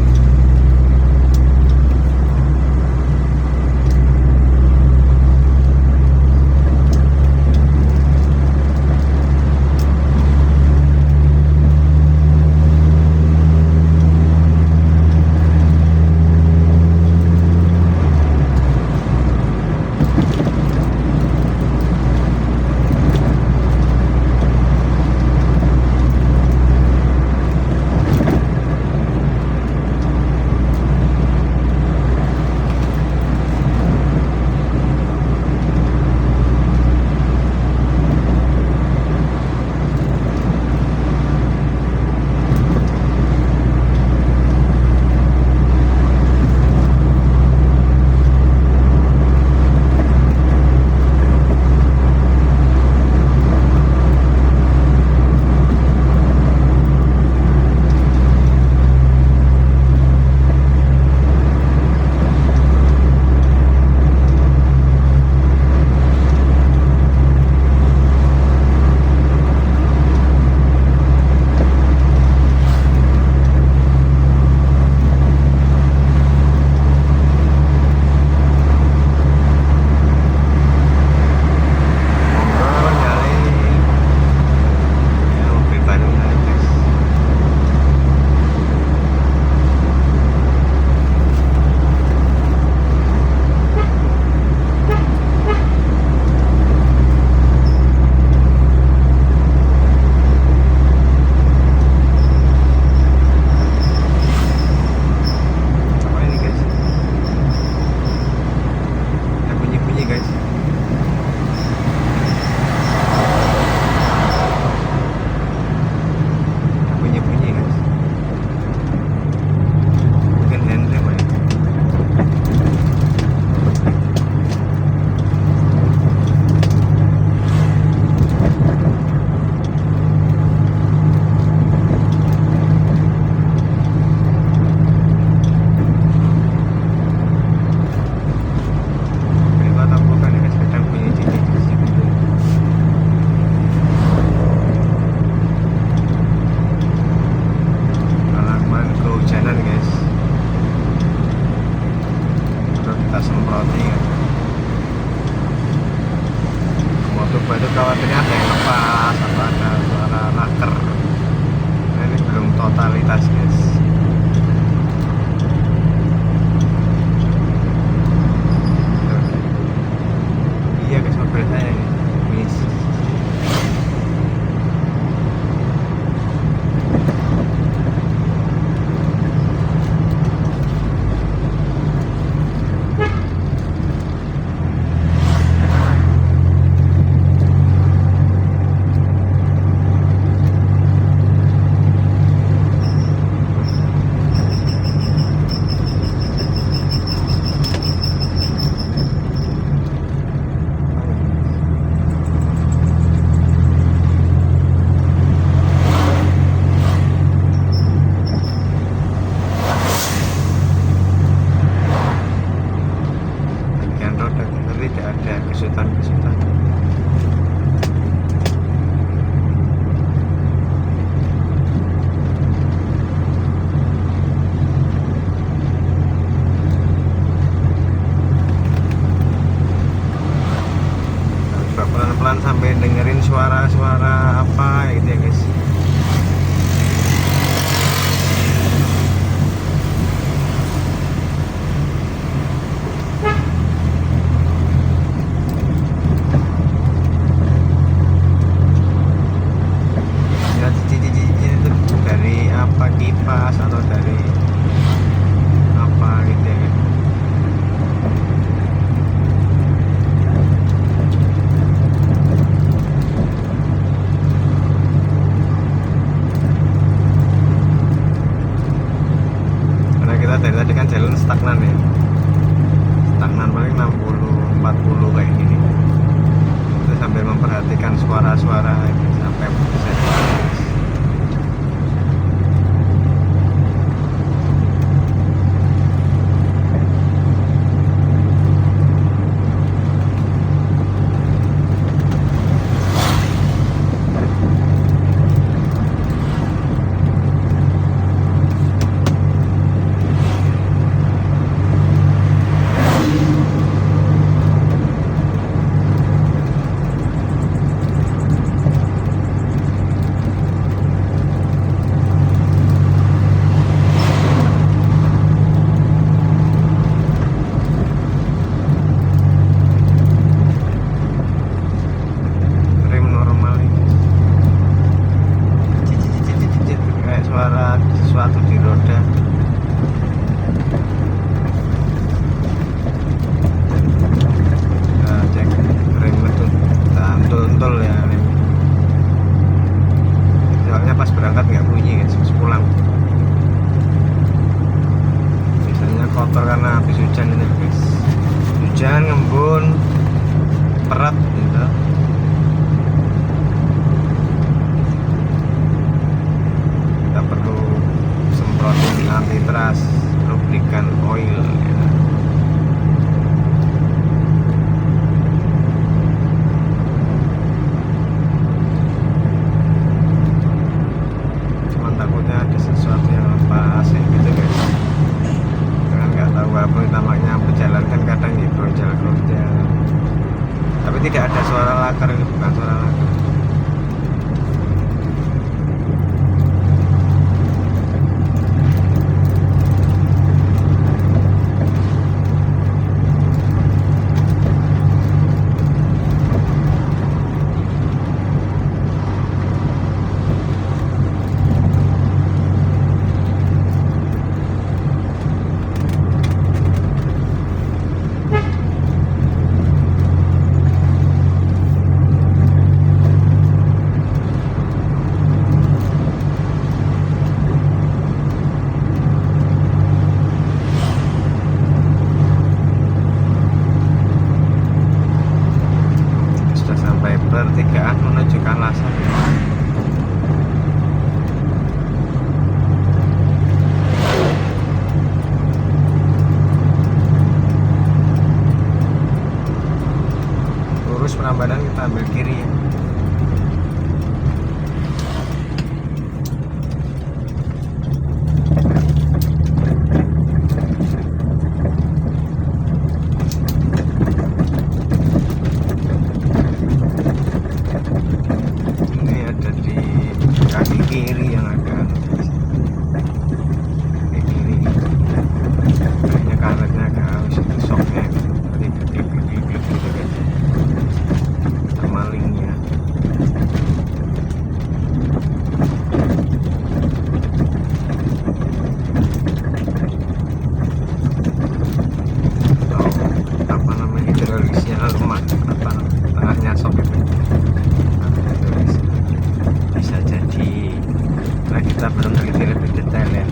Nah, kita belum teliti lebih detail ya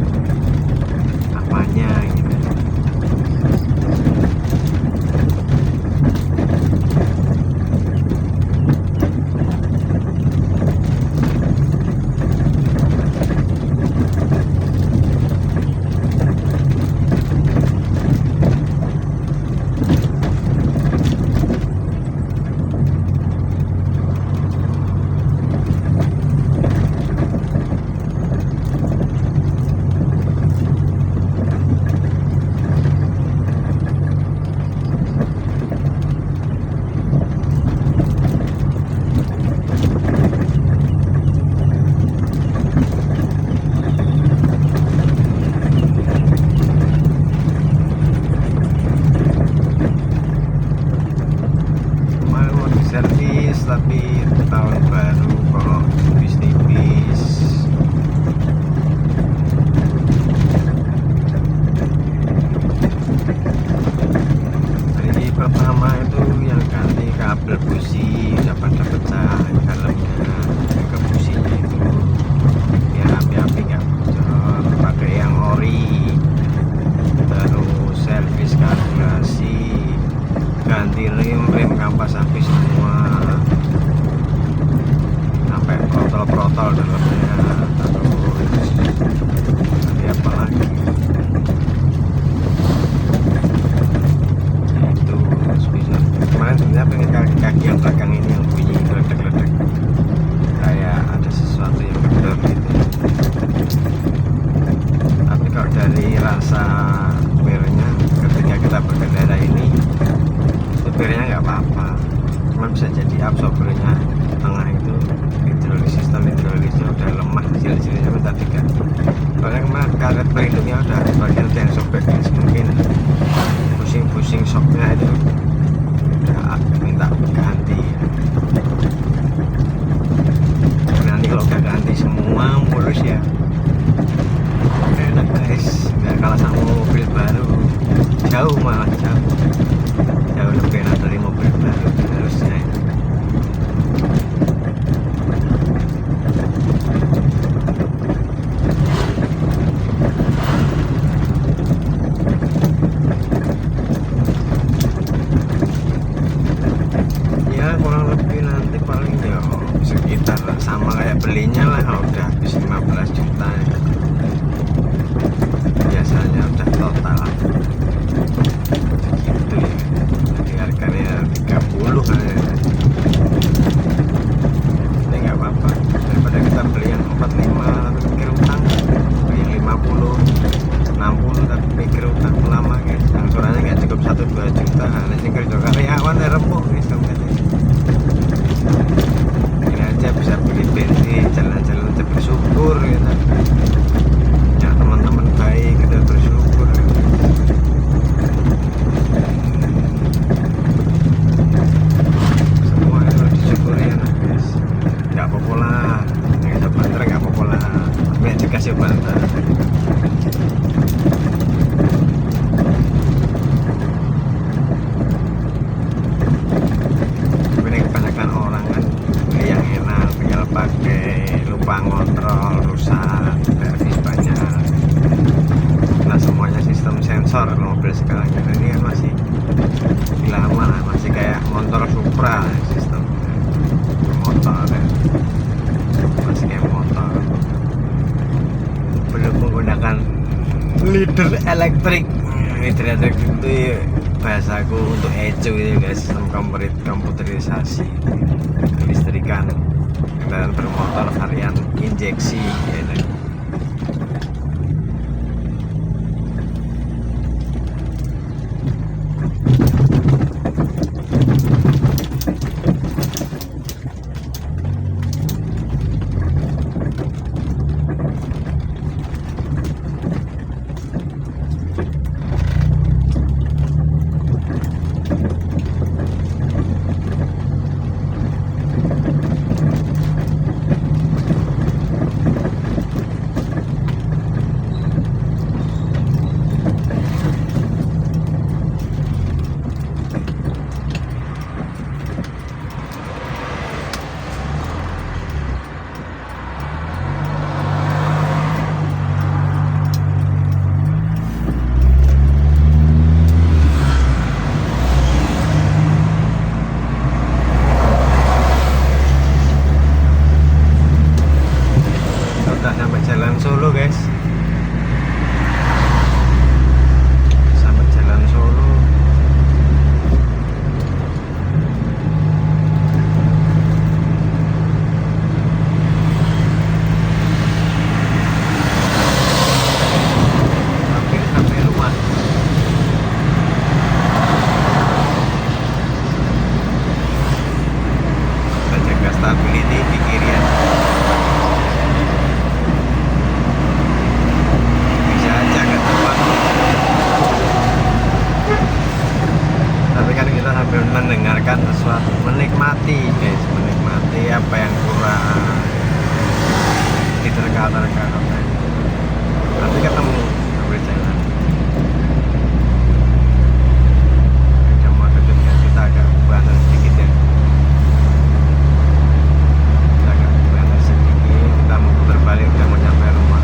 apanya gitu. Servis tapi tahun baru kok tipis-tipis. Hari pertama itu yang ganti kabel busi udah pada pecah dalamnya, ke businya itu biar api-api nggak bocor, pakai yang ori. Terus servis karburasi, ganti rem kampas api semua sampai protol-protol dalamnya. Terus nanti apa lagi itu bisa kemarin sebenarnya pengen kaki-kaki yang belakang ini yang bunyi ledek-ledek kayak ada sesuatu yang gedor gitu, tapi kalau dari rasa supirnya ketika kita berkendara ini supirnya nggak apa-apa, cuma bisa jadi absorbernya tengah itu sistem hidrolisnya udah lemah, hasil-hasilnya minta diganti. Soalnya kemarin karet pelindungnya udah bagian yang sobek, mungkin pusing-pusing shocknya itu udah minta ganti. Nanti kalau udah ganti semua mulus ya enak guys, nggak kalah sama mobil baru, jauh malah jauh lebih enak dari mobil baru harusnya. Ya kurang lebih nanti paling ya sekitar sama kayak belinya lah, kalau udah habis 15 juta ya. Biasanya udah total gitu ya, jadi harganya 30 kan ya. Ini nggak apa-apa daripada kita beli yang 45 tapi mikir utang, beli yang 50 60 tapi mikir utang lama guys, angsurannya nggak cukup 1-2 juta. Nah sing kerja karyawan ya rempuk guys, ini aja bisa beli bensin, jalan-jalan aja bersyukur gitu ya, teman-teman baik kita bersyukur gitu. Semua itu disyukuri ya guys, nggak apa-apa lah, nggak banter nggak apa-apa lah, tapi yang dikasih banter. Ini kebanyakan orang kan yang enak, tinggal pakai lupa ngontrol, rusak, servis banyak. Nah semuanya sistem sensor mobil sekarang ini kan masih lama lah, masih kayak motor Supra sistem motor ya. Masih kayak motor, belum menggunakan leader elektrik. Leader elektrik itu ya, bahasaku untuk ECO itu guys, sistem komputerisasi kelistrikan kendaraan bermotor varian injeksi ya. tergarap nanti ketemu sampai jalan. Udah mau tutup ya, kita agak banter sedikit ya, kita agak banter sedikit, kita mau putar balik, udah mau nyampe rumah.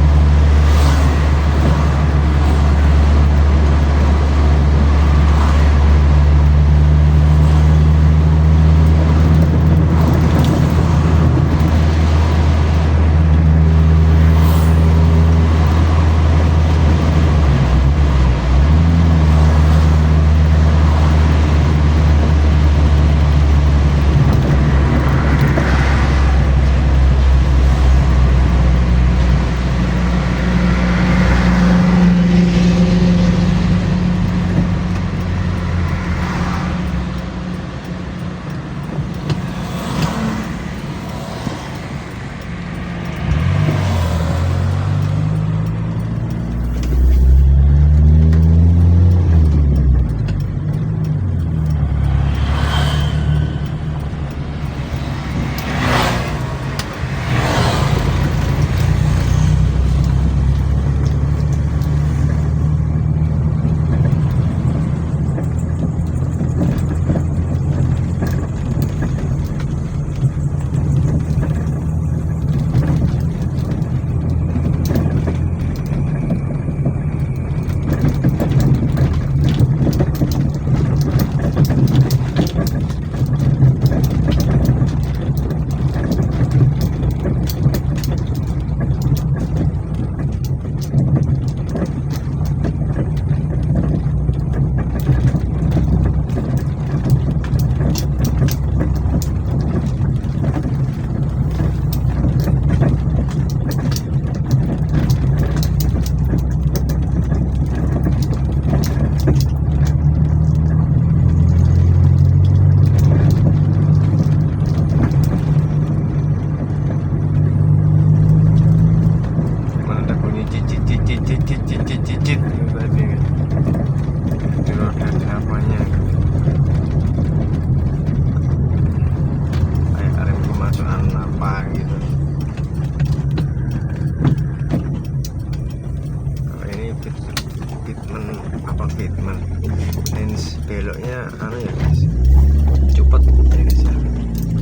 Cicit tadi di roda apanya kayak rem kemasukan apa gitu. Kalau ini fitment apa fitment lens beloknya anu ya guys, cepet ya guys ya,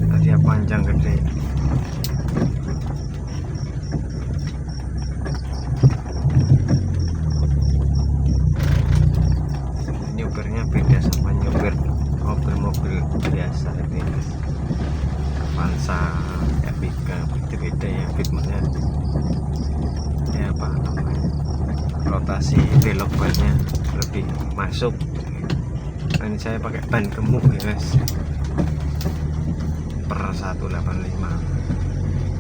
tadi panjang gede. Nyopirnya beda sama nyopir mobil-mobil biasa ini, Avanza, Epica, beda-beda ya fitmentnya. Ya apa namanya, rotasi belok bannya lebih masuk. Ini saya pakai ban gemuk ya guys, per 185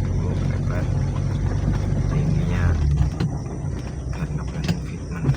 gemuk lebar, tingginya karena ban fitment.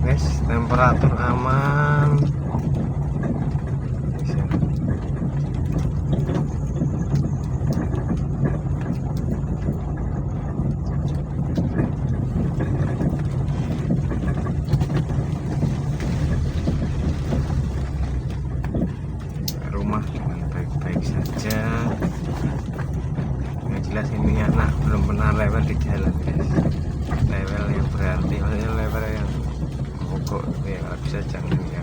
Guys, temperatur aman. Rumah baik-baik saja. Yang jelas ini anak belum pernah lewat di jalan guys. Level yang berarti, maksudnya level yang mogok ya kalau bisa jangan ya.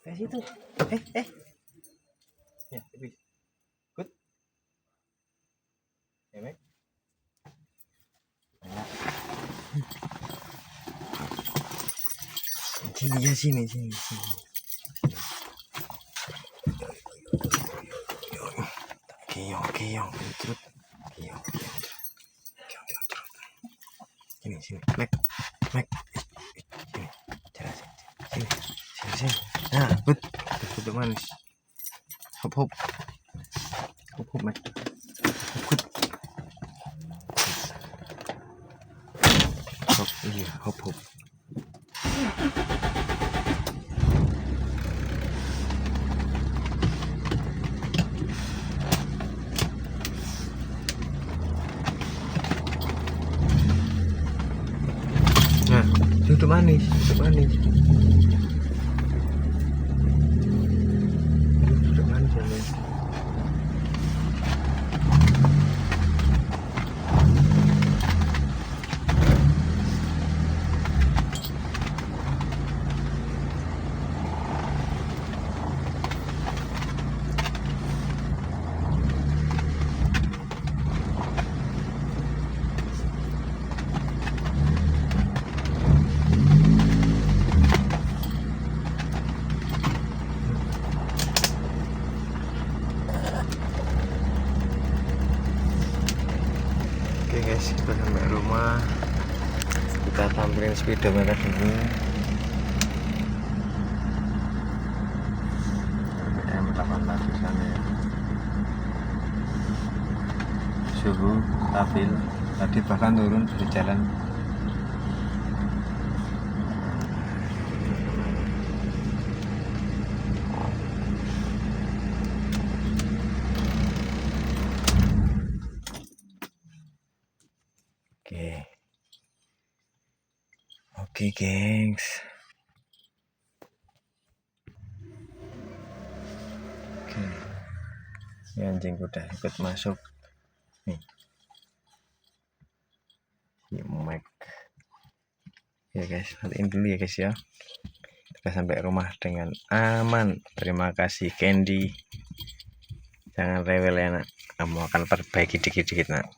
Kayak situ. Ya, habis. Good. Ya, Mek. Sini ya, sini. Keong. Terus. Keong. Sini. Mek. Sini. Jalan sini. Nah, good manis. Hop, Mek. Good. Hop, iya, hop. Nah, duduk manis. Duduk manis ya, Mek. Oke guys, kita sampai rumah. Kita tampilin speedometer dulu. RPM 800-an ya. Suhu stabil. Tadi bahkan turun di jalan. Oke, gengs. Oke. Ini anjing udah ikut masuk. Nih. Mek. Ya guys, matiin dulu ya guys ya. Kita sampai rumah dengan aman. Terima kasih Candy. Jangan rewel ya nak. Kamu akan perbaiki dikit-dikit nak.